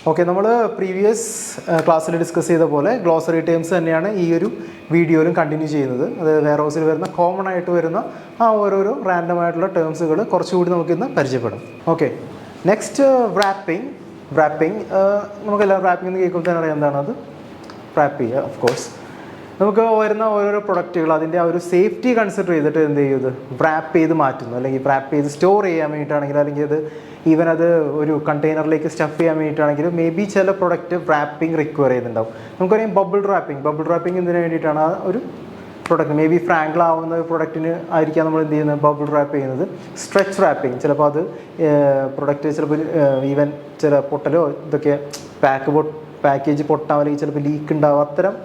Okay, നമ്മൾ previous ക്ലാസ്സിൽ discuss ചെയ്ത പോലെ ഗ്ലോസറി ടേംസ് തന്നെയാണ് ഈ ഒരു വീഡിയോയിലും കണ്ടിന്യൂ ചെയ്യുന്നത്. അത് വെയർ ഹൗസിൽ വരുന്ന കോമൺ ആയിട്ട് വരുന്ന ആ ഓരോരോ റാൻഡം ആയിട്ടുള്ള ടേംസുകൾ കുറച്ചുകൂടി നമുക്കിന്ന് പരിചയപ്പെടും. ഓക്കെ, നെക്സ്റ്റ് റാപ്പിംഗ് നമുക്കെല്ലാം റാപ്പിംഗ് എന്ന് കേൾക്കുമ്പോൾ തന്നെ അറിയാം എന്താണ് അത്. റാപ്പ് ചെയ്യുക. ഓഫ് കോഴ്സ് നമുക്ക് വരുന്ന ഓരോരോ പ്രൊഡക്റ്റുകൾ അതിൻ്റെ ആ ഒരു സേഫ്റ്റി കൺസിഡർ ചെയ്തിട്ട് എന്ത് ചെയ്യുന്നത്, റാപ്പ് ചെയ്ത് മാറ്റുന്നു, അല്ലെങ്കിൽ റാപ്പ് ചെയ്ത് സ്റ്റോർ ചെയ്യാൻ വേണ്ടിയിട്ടാണെങ്കിൽ, അല്ലെങ്കിൽ അത് ഈവൻ അത് ഒരു കണ്ടെയ്നറിലേക്ക് സ്റ്റഫ് ചെയ്യാൻ വേണ്ടിയിട്ടാണെങ്കിൽ മേ ബി ചില പ്രൊഡക്റ്റ് റാപ്പിംഗ് റിക്വയർ ചെയ്യുന്നുണ്ടാവും. നമുക്കറിയാം ബബിൾ റാപ്പിംഗ് എന്തിനു വേണ്ടിയിട്ടാണ്, ആ ഒരു പ്രൊഡക്റ്റ് മേ ബി ഫ്രാങ്കിൾ ആവുന്ന ഒരു പ്രൊഡക്റ്റിന് ആയിരിക്കാം നമ്മൾ എന്ത് ചെയ്യുന്നത്, ബബിൾ റാപ്പ് ചെയ്യുന്നത്. സ്ട്രെച്ച് റാപ്പിംഗ് ചിലപ്പോൾ അത് പ്രൊഡക്റ്റ് ചിലപ്പോൾ ഈവൻ ചില പൊട്ടലോ ഇതൊക്കെ പാക്കേജ് പൊട്ടാം, അല്ലെങ്കിൽ ചിലപ്പോൾ ലീക്ക് ഉണ്ടാവും. അത്തരം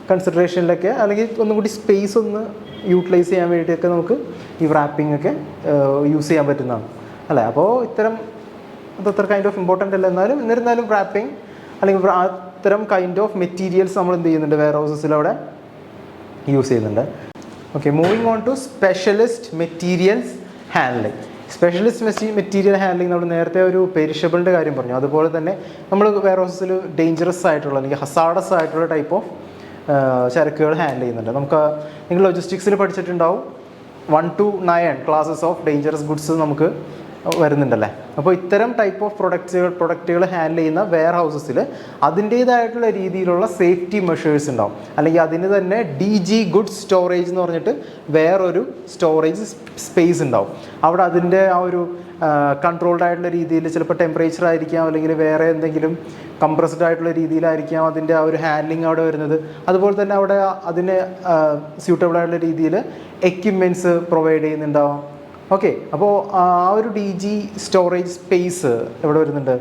കൺസിഡറേഷനിലൊക്കെ അല്ലെങ്കിൽ ഒന്നും കൂടി സ്പേസ് ഒന്ന് യൂട്ടിലൈസ് ചെയ്യാൻ വേണ്ടിയിട്ടൊക്കെ നമുക്ക് ഈ റാപ്പിംഗ് ഒക്കെ യൂസ് ചെയ്യാൻ പറ്റുന്നതാണ് അല്ലേ. അപ്പോൾ അതത്ര കൈൻഡ് ഓഫ് ഇമ്പോർട്ടൻ്റ് അല്ല, എന്നിരുന്നാലും റാപ്പിംഗ് അല്ലെങ്കിൽ അത്തരം കൈൻഡ് ഓഫ് മെറ്റീരിയൽസ് നമ്മൾ എന്ത് ചെയ്യുന്നുണ്ട്, വെയർ ഹൗസസിലവിടെ യൂസ് ചെയ്യുന്നുണ്ട്. Okay, moving on to specialist materials handling. Specialist material handling നമ്മൾ നേരത്തെ ഒരു പെരിഷബിളിൻ്റെ കാര്യം പറഞ്ഞു. അതുപോലെ തന്നെ നമ്മൾ വെയർ ഹൗസസിൽ ഡേഞ്ചറസ് ആയിട്ടുള്ള അല്ലെങ്കിൽ ഹസാഡസ് ആയിട്ടുള്ള ടൈപ്പ് ഓഫ് ചരക്കുകൾ ഹാൻഡിൽ ചെയ്യുന്നുണ്ട്. നിങ്ങൾ ലോജിസ്റ്റിക്സിൽ പഠിച്ചിട്ടുണ്ടാവും 1 to 9 classes of dangerous goods നമുക്ക് വരുന്നുണ്ടല്ലേ. അപ്പോൾ ഇത്തരം ടൈപ്പ് ഓഫ് പ്രൊഡക്റ്റുകൾ ഹാൻഡിൽ ചെയ്യുന്ന വെയർ ഹൗസസിൽ അതിൻ്റേതായിട്ടുള്ള രീതിയിലുള്ള സേഫ്റ്റി മെഷേഴ്സ് ഉണ്ടാവും. അല്ലെങ്കിൽ അതിന് തന്നെ DG ഗുഡ്സ് സ്റ്റോറേജ് എന്ന് പറഞ്ഞിട്ട് വേറൊരു സ്റ്റോറേജ് സ്പേസ് ഉണ്ടാവും. അവിടെ അതിൻ്റെ ആ ഒരു കൺട്രോൾഡ് ആയിട്ടുള്ള രീതിയിൽ ചിലപ്പോൾ ടെമ്പറേച്ചർ ആയിരിക്കാം, അല്ലെങ്കിൽ വേറെ എന്തെങ്കിലും കംപ്രസ്ഡ് ആയിട്ടുള്ള രീതിയിലായിരിക്കാം അതിൻ്റെ ആ ഒരു ഹാൻഡ്ലിങ് അവിടെ വരുന്നത്. അതുപോലെ തന്നെ അവിടെ അതിന് സ്യൂട്ടബിൾ ആയിട്ടുള്ള രീതിയിൽ എക്യുപ്മെൻറ്റ്സ് പ്രൊവൈഡ് ചെയ്യുന്നുണ്ടാവും. ഓക്കെ, അപ്പോൾ ആ ഒരു DG സ്റ്റോറേജ് സ്പേസ് എവിടെ വരുന്നുണ്ട്,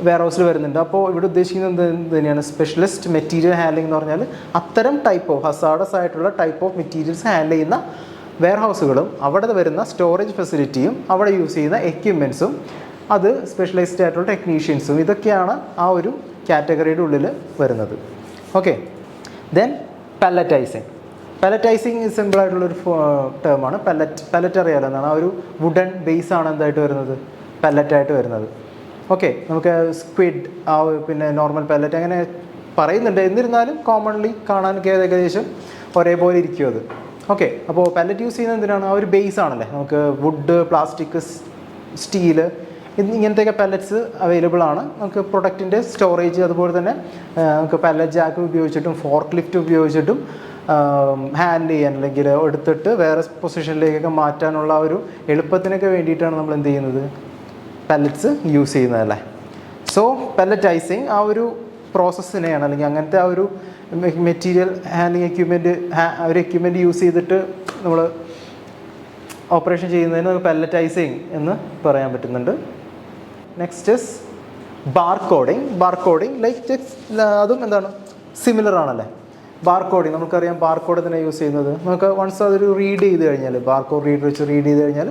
വെയർ ഹൗസിൽ വരുന്നുണ്ട്. അപ്പോൾ ഇവിടെ ഉദ്ദേശിക്കുന്നത് എന്ത് തന്നെയാണ്, സ്പെഷ്യലിസ്റ്റ് മെറ്റീരിയൽ ഹാൻഡ്ലിംഗ് എന്ന് പറഞ്ഞാൽ അത്തരം ടൈപ്പ് ഓഫ് ഹസാഡസ് ആയിട്ടുള്ള ടൈപ്പ് ഓഫ് മെറ്റീരിയൽസ് ഹാൻഡിൽ ചെയ്യുന്ന വെയർ ഹൗസുകളും അവിടെ വരുന്ന സ്റ്റോറേജ് ഫെസിലിറ്റിയും അവിടെ യൂസ് ചെയ്യുന്ന എക്യുപ്മെൻറ്റ്സും അത് സ്പെഷ്യലൈസ്ഡ് ആയിട്ടുള്ള ടെക്നീഷ്യൻസും ഇതൊക്കെയാണ് ആ ഒരു കാറ്റഗറിയുടെ ഉള്ളിൽ വരുന്നത്. ഓക്കെ, ദെൻ പല്ലറ്റൈസിങ് സിമ്പിളായിട്ടുള്ളൊരു ടേമാണ്. പല്ലറ്റ് അറിയാലോ എന്താണ്, ആ ഒരു വുഡൻ ബേസ് ആണ് എന്തായിട്ട് വരുന്നത്, പല്ലറ്റായിട്ട് വരുന്നത്. ഓക്കെ, നമുക്ക് സ്ക്വിഡ് പിന്നെ നോർമൽ പല്ലറ്റ് അങ്ങനെ പറയുന്നുണ്ട്, എന്നിരുന്നാലും കോമൺലി കാണാൻ ഏകദേശം ഒരേപോലെ ഇരിക്കും അത്. ഓക്കെ, അപ്പോൾ പല്ലറ്റ് യൂസ് ചെയ്യുന്നത് എന്തിനാണ്, ആ ഒരു ബേസ് ആണല്ലേ. നമുക്ക് വുഡ്, പ്ലാസ്റ്റിക്, സ്റ്റീല് ഇങ്ങനത്തെയൊക്കെ പല്ലറ്റ്സ് അവൈലബിൾ ആണ്. നമുക്ക് പ്രൊഡക്റ്റിൻ്റെ സ്റ്റോറേജ്, അതുപോലെ തന്നെ നമുക്ക് പല്ലറ്റ് ജാക്ക് ഉപയോഗിച്ചിട്ടും ഫോർക്ക് ലിഫ്റ്റ് ഉപയോഗിച്ചിട്ടും ഹാൻഡിൽ ചെയ്യാൻ, അല്ലെങ്കിൽ എടുത്തിട്ട് വേറെ പൊസിഷനിലേക്കൊക്കെ മാറ്റാനുള്ള ഒരു എളുപ്പത്തിനൊക്കെ വേണ്ടിയിട്ടാണ് നമ്മൾ എന്ത് ചെയ്യുന്നത്, പല്ലറ്റ്സ് യൂസ് ചെയ്യുന്നതല്ലേ. സോ പല്ലറ്റൈസിങ് ആ ഒരു പ്രോസസ്സിനെയാണ്, അല്ലെങ്കിൽ അങ്ങനത്തെ ആ ഒരു മെറ്റീരിയൽ ഹാൻഡ്ലിങ് എക്യുപ്മെൻറ്റ് യൂസ് ചെയ്തിട്ട് നമ്മൾ ഓപ്പറേഷൻ ചെയ്യുന്നതിന് നമുക്ക് പല്ലറ്റൈസിങ് എന്ന് പറയാൻ പറ്റുന്നുണ്ട്. നെക്സ്റ്റ് ഇസ് ബാർകോഡിങ് ലൈക്ക് അതും എന്താണ്, സിമിലർ ആണല്ലേ. ബാർകോഡിങ് നമുക്കറിയാം, ബാർകോഡ് തന്നെ യൂസ് ചെയ്യുന്നത് നമുക്ക് വൺസ് അതൊരു റീഡ് ചെയ്ത് കഴിഞ്ഞാൽ, ബാർകോഡ് റീഡർ വെച്ച് റീഡ് ചെയ്ത് കഴിഞ്ഞാൽ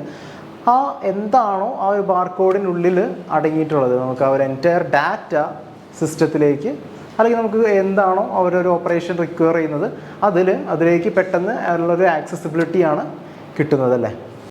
ആ എന്താണോ ആ ഒരു ബാർകോഡിനുള്ളിൽ അടങ്ങിയിട്ടുള്ളത് നമുക്ക് ആ ഒരു എൻറ്റയർ ഡാറ്റ സിസ്റ്റത്തിലേക്ക്, അല്ലെങ്കിൽ നമുക്ക് എന്താണോ അവരൊരു ഓപ്പറേഷൻ റിക്വയർ ചെയ്യുന്നത് അതിലേക്ക് പെട്ടെന്ന് ഉള്ളൊരു ആക്സസിബിലിറ്റിയാണ് കിട്ടുന്നത് അല്ലേ.